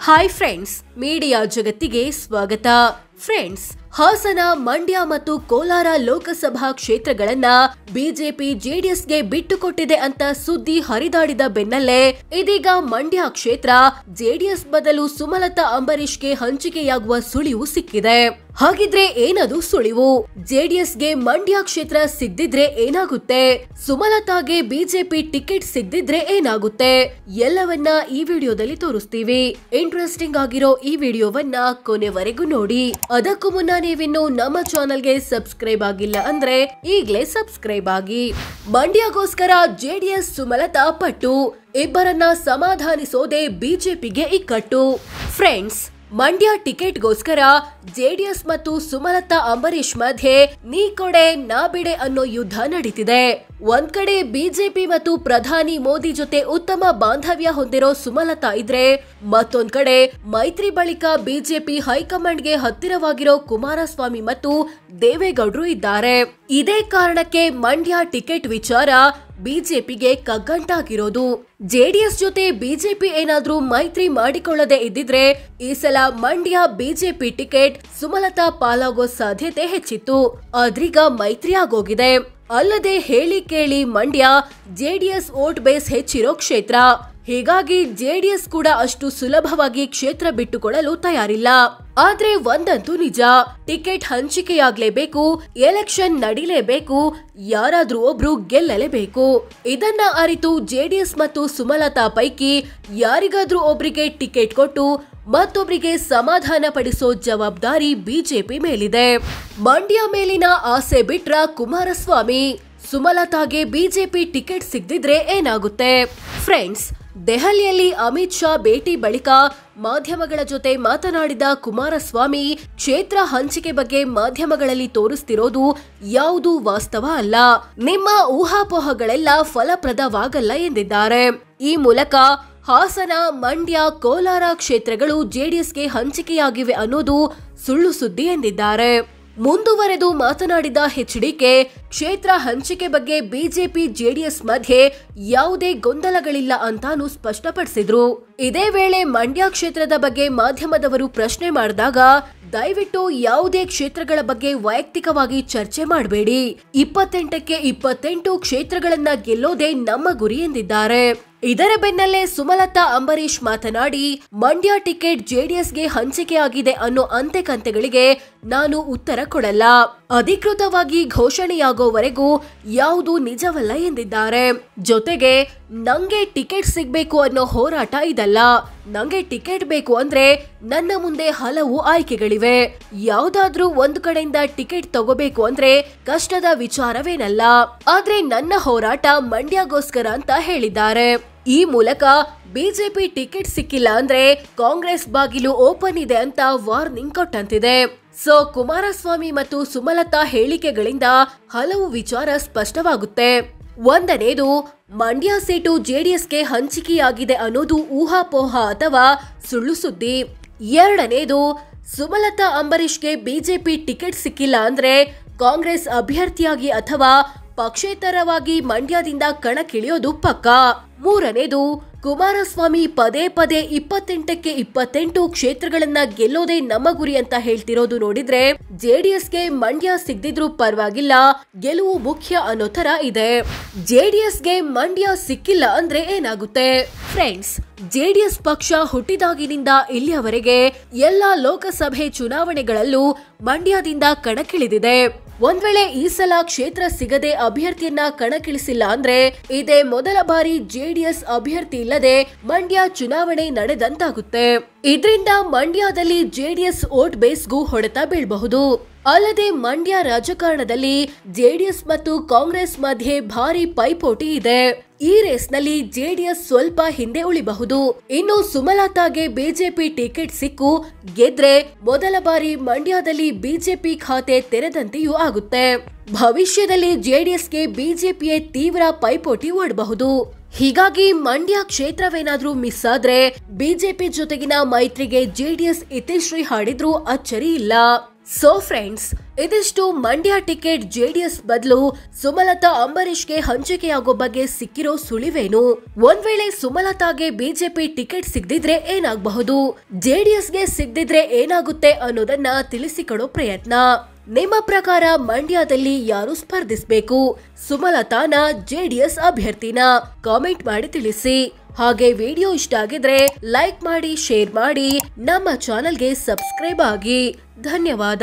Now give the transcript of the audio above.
Hi friends, media ಜಗತ್ತಿಗೆ ಸ್ವಾಗತ. Friends, Hassan, Mandya ಮತ್ತು ಕೋಲಾರ ಲೋಕಸಭಾ ಕ್ಷೇತ್ರಗಳನ್ನ ಬಿಜೆಪಿ ಜೆಡಿಎಸ್ಗೆ ಬಿಟ್ಟುಕೊಟ್ಟಿದೆ ಅಂತ ಸುದ್ದಿ ಹರಿದಾಡಿದ ಬೆನ್ನಲ್ಲೇ ಇದೀಗ ಮಂಡ್ಯ ಕ್ಷೇತ್ರ ಜೆಡಿಎಸ್ ಬದಲು ಸುಮಲತಾ ಅಂಬರೀಶ್ಗೆ ಹಂಚಿಕೆಯಾಗುವ ಸುಳಿವು ಸಿಕ್ಕಿದೆ. ಹಾಗಿದ್ರೆ ಏನದು ಸುಳಿವು? ಜೆಡಿಎಸ್ಗೆ ಮಂಡ್ಯ ಕ್ಷೇತ್ರ ಸಿಗ್ದಿದ್ರೆ ಏನಾಗುತ್ತೆ? ಸುಮಲತಾಗೆ ಬಿಜೆಪಿ ಟಿಕೆಟ್ ಸಿಗ್ದಿದ್ರೆ ಏನಾಗುತ್ತೆ? ಎಲ್ಲವನ್ನ ಈ ವಿಡಿಯೋದಲ್ಲಿ ತೋರಿಸ್ತೀವಿ. ಇಂಟ್ರೆಸ್ಟಿಂಗ್ ಆಗಿರೋ ಈ ವಿಡಿಯೋವನ್ನ ಕೊನೆವರೆಗೂ ನೋಡಿ. ಅದಕ್ಕೂ ಮುನ್ನ ನೀವಿನ್ನು ನಮ್ಮ ಚಾನೆಲ್ಗೆ ಸಬ್ಸ್ಕ್ರೈಬ್ ಆಗಿಲ್ಲ ಅಂದ್ರೆ ಈಗಲೇ ಸಬ್ಸ್ಕ್ರೈಬ್ ಆಗಿ. ಮಂಡ್ಯಗೋಸ್ಕರ ಜೆಡಿಎಸ್ ಸುಮಲತಾ ಪಟ್ಟು, ಇಬ್ಬರನ್ನ ಸಮಾಧಾನಿಸೋದೇ ಬಿಜೆಪಿಗೆ ಇಕ್ಕಟ್ಟು. ಫ್ರೆಂಡ್ಸ್, ಮಂಡ್ಯ ಟಿಕೆಟ್ಗೋಸ್ಕರ ಜೆಡಿಎಸ್ ಮತ್ತು ಸುಮಲತಾ ಅಂಬರೀಶ್ ಮಧ್ಯೆ ನೀ ಕೊಡೆ ನಾ ಬಿಡೆ ಅನ್ನೋ ಯುದ್ಧ ನಡೀತಿದೆ. ಒಂದ್ ಕಡೆ ಬಿಜೆಪಿ ಮತ್ತು ಪ್ರಧಾನಿ ಮೋದಿ ಜೊತೆ ಉತ್ತಮ ಬಾಂಧವ್ಯ ಹೊಂದಿರೋ ಸುಮಲತಾ ಇದ್ರೆ, ಮತ್ತೊಂದ್ ಕಡೆ ಮೈತ್ರಿ ಬಳಿಕ ಬಿಜೆಪಿ ಹೈಕಮಾಂಡ್ಗೆ ಹತ್ತಿರವಾಗಿರೋ ಕುಮಾರಸ್ವಾಮಿ ಮತ್ತು ದೇವೇಗೌಡರು ಇದ್ದಾರೆ. ಇದೇ ಕಾರಣಕ್ಕೆ ಮಂಡ್ಯ ಟಿಕೆಟ್ ವಿಚಾರ ಬಿಜೆಪಿಗೆ ಕಗ್ಗಂಟಾಗಿರೋದು. ಜೆಡಿಎಸ್ ಜೊತೆ ಬಿಜೆಪಿ ಏನಾದ್ರೂ ಮೈತ್ರಿ ಮಾಡಿಕೊಳ್ಳದೆ ಇದ್ದಿದ್ರೆ ಈ ಸಲ ಮಂಡ್ಯ ಬಿಜೆಪಿ ಟಿಕೆಟ್ ಸುಮಲತಾ ಪಾಲಾಗೋ ಸಾಧ್ಯತೆ ಹೆಚ್ಚಿತ್ತು. ಆದ್ರೀಗ ಮೈತ್ರಿ ಆಗೋಗಿದೆ. ಅಲ್ಲದೆ ಹೇಳಿ ಕೇಳಿ ಮಂಡ್ಯ ಜೆಡಿಎಸ್ ವೋಟ್ ಬೇಸ್ ಹೆಚ್ಚಿರೋ ಕ್ಷೇತ್ರ. ಹೀಗಾಗಿ ಜೆಡಿಎಸ್ ಕೂಡ ಅಷ್ಟು ಸುಲಭವಾಗಿ ಕ್ಷೇತ್ರ ಬಿಟ್ಟುಕೊಡಲು ತಯಾರಿಲ್ಲ. ಆದ್ರೆ ಒಂದಂತೂ ನಿಜ, ಟಿಕೆಟ್ ಹಂಚಿಕೆಯಾಗ್ಲೇಬೇಕು, ಎಲೆಕ್ಷನ್ ನಡೀಲೇಬೇಕು, ಯಾರಾದ್ರೂ ಒಬ್ರು ಗೆಲ್ಲಲೇಬೇಕು. ಇದನ್ನ ಅರಿತು ಜೆಡಿಎಸ್ ಮತ್ತು ಸುಮಲತಾ ಪೈಕಿ ಯಾರಿಗಾದ್ರೂ ಒಬ್ರಿಗೆ ಟಿಕೆಟ್ ಕೊಟ್ಟು ಮತ್ತೊಬ್ರಿಗೆ ಸಮಾಧಾನ ಪಡಿಸೋ ಜವಾಬ್ದಾರಿ ಬಿಜೆಪಿ ಮೇಲಿದೆ. ಮಂಡ್ಯ ಮೇಲಿನ ಆಸೆ ಬಿಟ್ರ ಕುಮಾರಸ್ವಾಮಿ, ಸುಮಲತಾಗೆ ಬಿಜೆಪಿ ಟಿಕೆಟ್ ಸಿಗದಿದ್ರೆ ಏನಾಗುತ್ತೆ? ಫ್ರೆಂಡ್ಸ್, ದೆಹಲಿಯಲ್ಲಿ ಅಮಿತ್ ಶಾ ಭೇಟಿ ಬಳಿಕ ಮಾಧ್ಯಮಗಳ ಜೊತೆ ಮಾತನಾಡಿದ ಕುಮಾರಸ್ವಾಮಿ, ಕ್ಷೇತ್ರ ಹಂಚಿಕೆ ಬಗ್ಗೆ ಮಾಧ್ಯಮಗಳಲ್ಲಿ ತೋರಿಸ್ತಿರೋದು ಯಾವುದೂ ವಾಸ್ತವ ಅಲ್ಲ, ನಿಮ್ಮ ಊಹಾಪೋಹಗಳೆಲ್ಲ ಫಲಪ್ರದವಾಗಲ್ಲ ಎಂದಿದ್ದಾರೆ. ಈ ಮೂಲಕ ಹಾಸನ, ಮಂಡ್ಯ, ಕೋಲಾರ ಕ್ಷೇತ್ರಗಳು ಜೆಡಿಎಸ್ಗೆ ಹಂಚಿಕೆಯಾಗಿವೆ ಅನ್ನೋದು ಸುಳ್ಳು ಸುದ್ದಿ ಎಂದಿದ್ದಾರೆ. ಮುಂದುವರೆದು ಮಾತನಾಡಿದ ಎಚ್ಡಿಕೆ, ಕ್ಷೇತ್ರ ಹಂಚಿಕೆ ಬಗ್ಗೆ ಬಿಜೆಪಿ ಜೆಡಿಎಸ್ ಮಧ್ಯೆ ಯಾವುದೇ ಗೊಂದಲಗಳಿಲ್ಲ ಅಂತಾನು ಸ್ಪಷ್ಟಪಡಿಸಿದ್ರು. ಇದೇ ವೇಳೆ ಮಂಡ್ಯ ಕ್ಷೇತ್ರದ ಬಗ್ಗೆ ಮಾಧ್ಯಮದವರು ಪ್ರಶ್ನೆ ಮಾಡಿದಾಗ, ದಯವಿಟ್ಟು ಯಾವುದೇ ಕ್ಷೇತ್ರಗಳ ಬಗ್ಗೆ ವೈಯಕ್ತಿಕವಾಗಿ ಚರ್ಚೆ ಮಾಡಬೇಡಿ, 28ಕ್ಕೆ 28 ಕ್ಷೇತ್ರಗಳನ್ನ ಗೆಲ್ಲೋದೇ ನಮ್ಮ ಗುರಿ ಎಂದಿದ್ದಾರೆ. ಇದರ ಬೆನ್ನಲ್ಲೇ ಸುಮಲತಾ ಅಂಬರೀಶ್ ಮಾತನಾಡಿ, ಮಂಡ್ಯ ಟಿಕೆಟ್ ಜೆಡಿಎಸ್ಗೆ ಹಂಚಿಕೆಯಾಗಿದೆ ಅನ್ನೋ ಅಂತೆಕಂತೆಗಳಿಗೆ ನಾನು ಉತ್ತರ ಕೊಡಲ್ಲ. ಅಧಿಕೃತವಾಗಿ ಘೋಷಣೆಯಾಗೋವರೆಗೂ ಯಾವುದು ನಿಜವಲ್ಲ ಎಂದಿದ್ದಾರೆ. ಜೊತೆಗೆ, ನಂಗೆ ಟಿಕೆಟ್ ಸಿಗ್ಬೇಕು ಅನ್ನೋ ಹೋರಾಟ ಇದಲ್ಲ. ನಂಗೆ ಟಿಕೆಟ್ ಬೇಕು ಅಂದ್ರೆ ನನ್ನ ಮುಂದೆ ಹಲವು ಆಯ್ಕೆಗಳಿವೆ. ಯಾವ್ದಾದ್ರೂ ಒಂದು ಕಡೆಯಿಂದ ಟಿಕೆಟ್ ತಗೋಬೇಕು ಅಂದ್ರೆ ಕಷ್ಟದ ವಿಚಾರವೇನಲ್ಲ. ಆದ್ರೆ ನನ್ನ ಹೋರಾಟ ಮಂಡ್ಯಗೋಸ್ಕರ ಅಂತ ಹೇಳಿದ್ದಾರೆ. ಈ ಮೂಲಕ ಬಿಜೆಪಿ ಟಿಕೆಟ್ ಸಿಕ್ಕಿಲ್ಲ ಅಂದ್ರೆ ಕಾಂಗ್ರೆಸ್ ಬಾಗಿಲು ಓಪನ್ ಇದೆ ಅಂತ ವಾರ್ನಿಂಗ್ ಕೊಟ್ಟಂತಿದೆ. ಸೊ ಕುಮಾರಸ್ವಾಮಿ ಮತ್ತು ಸುಮಲತಾ ಹೇಳಿಕೆಗಳಿಂದ ಹಲವು ವಿಚಾರ ಸ್ಪಷ್ಟವಾಗುತ್ತೆ. ಒಂದನೇದು, ಮಂಡ್ಯ ಸೀಟು ಜೆಡಿಎಸ್ಗೆ ಹಂಚಿಕೆಯಾಗಿದೆ ಅನ್ನೋದು ಊಹಾಪೋಹ ಅಥವಾ ಸುಳ್ಳು ಸುದ್ದಿ. ಎರಡನೇದು, ಸುಮಲತಾ ಅಂಬರೀಶ್ಗೆ ಬಿಜೆಪಿ ಟಿಕೆಟ್ ಸಿಕ್ಕಿಲ್ಲ ಅಂದ್ರೆ ಕಾಂಗ್ರೆಸ್ ಅಭ್ಯರ್ಥಿಯಾಗಿ ಅಥವಾ ಪಕ್ಷೇತರವಾಗಿ ಮಂಡ್ಯದಿಂದ ಕಣಕ್ಕಿಳಿಯೋದು ಪಕ್ಕಾ. ಮೂರನೇದು, ಕುಮಾರಸ್ವಾಮಿ ಪದೇ ಪದೇ 28ಕ್ಕೆ 28 ಕ್ಷೇತ್ರಗಳನ್ನ ಗೆಲ್ಲೋದೇ ನಮ್ಮ ಗುರಿ ಅಂತ ಹೇಳ್ತಿರೋದು ನೋಡಿದ್ರೆ ಜೆಡಿಎಸ್ಗೆ ಮಂಡ್ಯ ಸಿಗದಿದ್ರೂ ಪರವಾಗಿಲ್ಲ, ಗೆಲುವು ಮುಖ್ಯ ಅನ್ನೋ ತರ ಇದೆ. ಜೆಡಿಎಸ್ಗೆ ಮಂಡ್ಯ ಸಿಕ್ಕಿಲ್ಲ ಅಂದ್ರೆ ಏನಾಗುತ್ತೆ? ಫ್ರೆಂಡ್ಸ್, ಜೆಡಿಎಸ್ ಪಕ್ಷ ಹುಟ್ಟಿದಾಗಿನಿಂದ ಇಲ್ಲಿಯವರೆಗೆ ಎಲ್ಲಾ ಲೋಕಸಭೆ ಚುನಾವಣೆಗಳಲ್ಲೂ ಮಂಡ್ಯದಿಂದ ಕಣಕ್ಕಿಳಿದಿದೆ. ಒಂದ್ ವೇಳೆ ಈ ಸಲ ಕ್ಷೇತ್ರ ಸಿಗದೆ ಅಭ್ಯರ್ಥಿಯನ್ನ ಕಣಕ್ಕಿಳಿಸಿಲ್ಲ ಅಂದ್ರೆ ಇದೇ ಮೊದಲ ಬಾರಿ ಜೆಡಿಎಸ್ ಅಭ್ಯರ್ಥಿ ಇಲ್ಲದೆ ಮಂಡ್ಯ ಚುನಾವಣೆ ನಡೆದಂತಾಗುತ್ತೆ. ಇದರಿಂದ ಮಂಡ್ಯದಲ್ಲಿ ಜೆಡಿಎಸ್ ವೋಟ್ ಬೇಸ್ಗೂ ಹೊಡೆತ ಬೀಳಬಹುದು. ಅಲ್ಲದೆ ಮಂಡ್ಯ ರಾಜಕಾರಣದಲ್ಲಿ ಜೆಡಿಎಸ್ ಮತ್ತು ಕಾಂಗ್ರೆಸ್ ಮಧ್ಯೆ ಭಾರಿ ಪೈಪೋಟಿ ಇದೆ. ಈ ರೇಸ್ನಲ್ಲಿ ಜೆಡಿಎಸ್ ಸ್ವಲ್ಪ ಹಿಂದೆ ಉಳಿಬಹುದು. ಇನ್ನು ಸುಮಲತಾಗೆ ಬಿಜೆಪಿ ಟಿಕೆಟ್ ಸಿಕ್ಕು ಗೆದ್ರೆ ಮೊದಲ ಬಾರಿ ಮಂಡ್ಯದಲ್ಲಿ ಬಿಜೆಪಿ ಖಾತೆ ತೆರೆದಂತೆಯೂ ಆಗುತ್ತೆ. ಭವಿಷ್ಯದಲ್ಲಿ ಜೆಡಿಎಸ್ಗೆ ಬಿಜೆಪಿಯೇ ತೀವ್ರ ಪೈಪೋಟಿ ಒಡ್ಡಬಹುದು. ಹೀಗಾಗಿ ಮಂಡ್ಯ ಕ್ಷೇತ್ರವೇನಾದ್ರೂ ಮಿಸ್ ಆದ್ರೆ ಬಿಜೆಪಿ ಜೊತೆಗಿನ ಮೈತ್ರಿಗೆ ಜೆಡಿಎಸ್ ಇತಿಶ್ರೀ ಹಾಡಿದ್ರೂ ಅಚ್ಚರಿ ಇಲ್ಲ. ಸೋ ಫ್ರೆಂಡ್ಸ್, ಇದಿಷ್ಟು ಮಂಡ್ಯ ಟಿಕೆಟ್ ಜೆಡಿಎಸ್ ಬದಲು ಸುಮಲತಾ ಅಂಬರೀಷ್ಗೆ ಹಂಚಿಕೆಯಾಗೋ ಬಗ್ಗೆ ಸಿಕ್ಕಿರೋ ಸುಳಿವೇನು? ಒಂದ್ ವೇಳೆ ಸುಮಲತಾಗೆ ಬಿಜೆಪಿ ಟಿಕೆಟ್ ಸಿಗದಿದ್ರೆ ಏನಾಗಬಹುದು, ಜೆಡಿಎಸ್ಗೆ ಸಿಗದಿದ್ರೆ ಏನಾಗುತ್ತೆ ಅನ್ನೋದನ್ನ ತಿಳಿಸಿಕೊಡೋ ಪ್ರಯತ್ನ. ನಿಮ್ಮ ಪ್ರಕಾರ ಮಂಡ್ಯದಲ್ಲಿ ಯಾರು ಸ್ಪರ್ಧಿಸಬೇಕು? ಸುಮಲತಾನ, ಜೆಡಿಎಸ್ ಅಭ್ಯರ್ಥಿನ? ಕಾಮೆಂಟ್ ಮಾಡಿ ತಿಳಿಸಿ. ಹಾಗೆ ವಿಡಿಯೋ ಇಷ್ಟ ಆಗಿದ್ರೆ ಲೈಕ್ ಮಾಡಿ, ಶೇರ್ ಮಾಡಿ, ನಮ್ಮ ಚಾನೆಲ್ಗೆ ಸಬ್ಸ್ಕ್ರೈಬ್ ಆಗಿ. ಧನ್ಯವಾದ.